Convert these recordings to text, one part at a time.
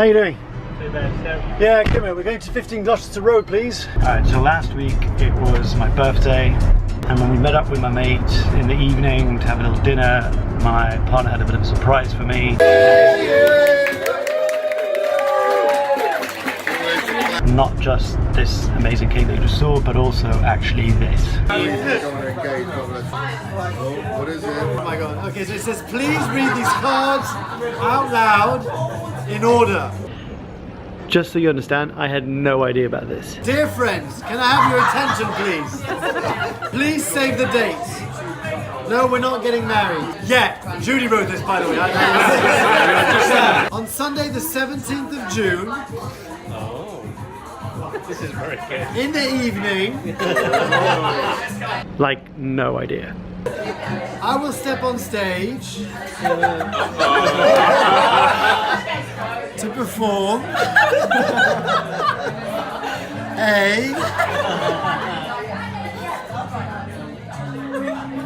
How you doing? Too bad, Yeah, come here. We're going to 15 Gloucester Road, please. Alright, so last week it was my birthday, and when we met up with my mate in the evening to have a little dinner, my partner had a bit of a surprise for me. Not just this amazing cake that you just saw, but also actually this. What is it? Oh my god. Okay, so it says, please read these cards out loud in order. Just so you understand, I had no idea about this. Dear friends, can I have your attention, please? Please save the dates. No, we're not getting married. Yet. Judy wrote this, by the way. On Sunday, the 17th of June. This is very good. In the evening. Like, no idea. I will step on stage to perform a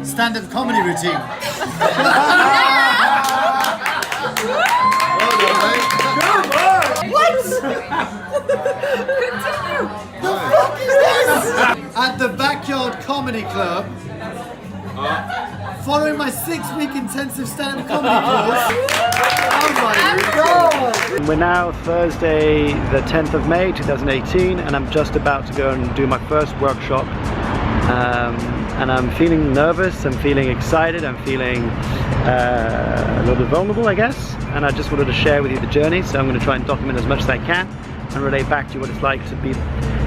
stand-up comedy routine. At the Backyard Comedy Club, following my 6-week intensive stand-up comedy course. Oh my god! We're now Thursday the 10th of May 2018, and I'm just about to go and do my first workshop. And I'm feeling nervous, I'm feeling excited, I'm feeling a little bit vulnerable, I guess. And I just wanted to share with you the journey, so I'm going to try and document as much as I can and relate back to you what it's like to be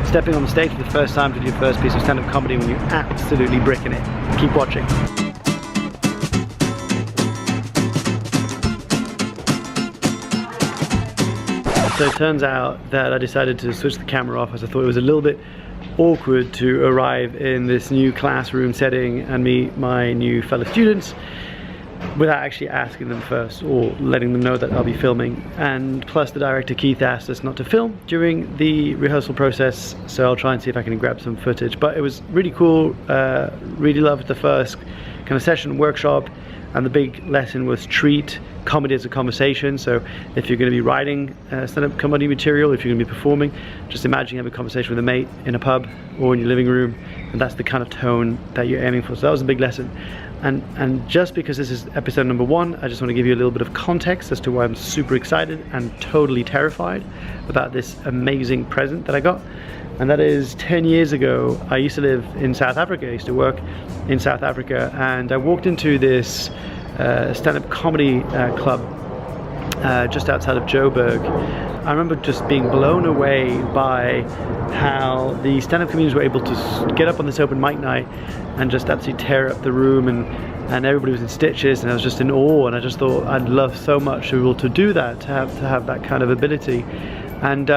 stepping on the stage for the first time to do your first piece of stand-up comedy when you're absolutely bricking it. Keep watching. So it turns out that I decided to switch the camera off as I thought it was a little bit awkward to arrive in this new classroom setting and meet my new fellow students without actually asking them first or letting them know that I'll be filming. And plus the director Keith asked us not to film during the rehearsal process, so I'll try and see if I can grab some footage. But it was really cool, really loved the first kind of session workshop, and the big lesson was treat comedy as a conversation. So if you're going to be writing stand-up comedy material, if you're going to be performing, just imagine you have a conversation with a mate in a pub or in your living room, and that's the kind of tone that you're aiming for. So that was a big lesson. And just because this is episode number 1, I just want to give you a little bit of context as to why I'm super excited and totally terrified about this amazing present that I got. And that is 10 years ago, I used to live in South Africa. I used to work in South Africa, and I walked into this stand-up comedy club just outside of Joburg. I remember just being blown away by how the stand-up comedians were able to get up on this open mic night and just absolutely tear up the room, and everybody was in stitches, and I was just in awe, and I just thought I'd love so much to be able to do that, to have that kind of ability. And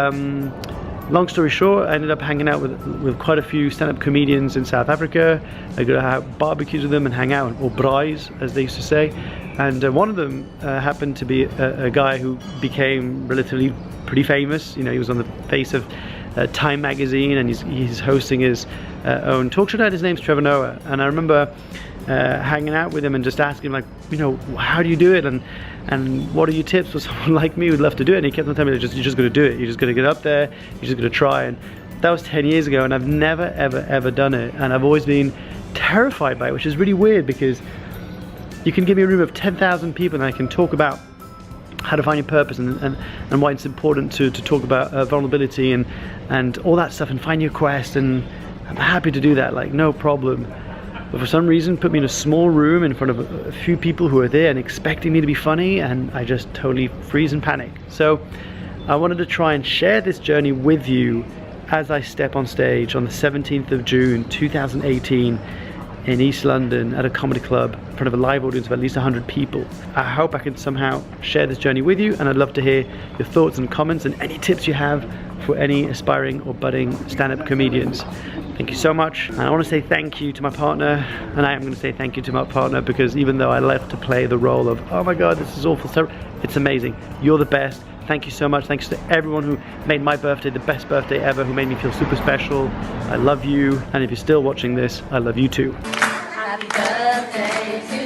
long story short, I ended up hanging out with quite a few stand-up comedians in South Africa. I got to have barbecues with them and hang out, or braais as they used to say. And one of them happened to be a guy who became relatively pretty famous. You know, he was on the face of Time magazine, and he's hosting his own talk show. His name's Trevor Noah, and I remember hanging out with him and just asking him, like, you know, how do you do it, and what are your tips for someone like me who'd love to do it? And he kept on telling me, you're just going to do it. You're just going to get up there. You're just going to try. And that was 10 years ago, and I've never ever done it, and I've always been terrified by it, which is really weird, because you can give me a room of 10,000 people and I can talk about how to find your purpose and why it's important to talk about vulnerability and all that stuff, and find your quest, and I'm happy to do that, like, no problem. But for some reason, put me in a small room in front of a few people who are there and expecting me to be funny, and I just totally freeze and panic. So I wanted to try and share this journey with you as I step on stage on the 17th of June 2018 in East London at a comedy club in front of a live audience of at least 100 people. I hope I can somehow share this journey with you, and I'd love to hear your thoughts and comments and any tips you have for any aspiring or budding stand-up comedians. Thank you so much, and I want to say thank you to my partner, and I am going to say thank you to my partner, because even though I left to play the role of, oh my god, this is awful, it's amazing. You're the best. Thank you so much. Thanks to everyone who made my birthday the best birthday ever, who made me feel super special. I love you, and if you're still watching this, I love you too. Happy birthday to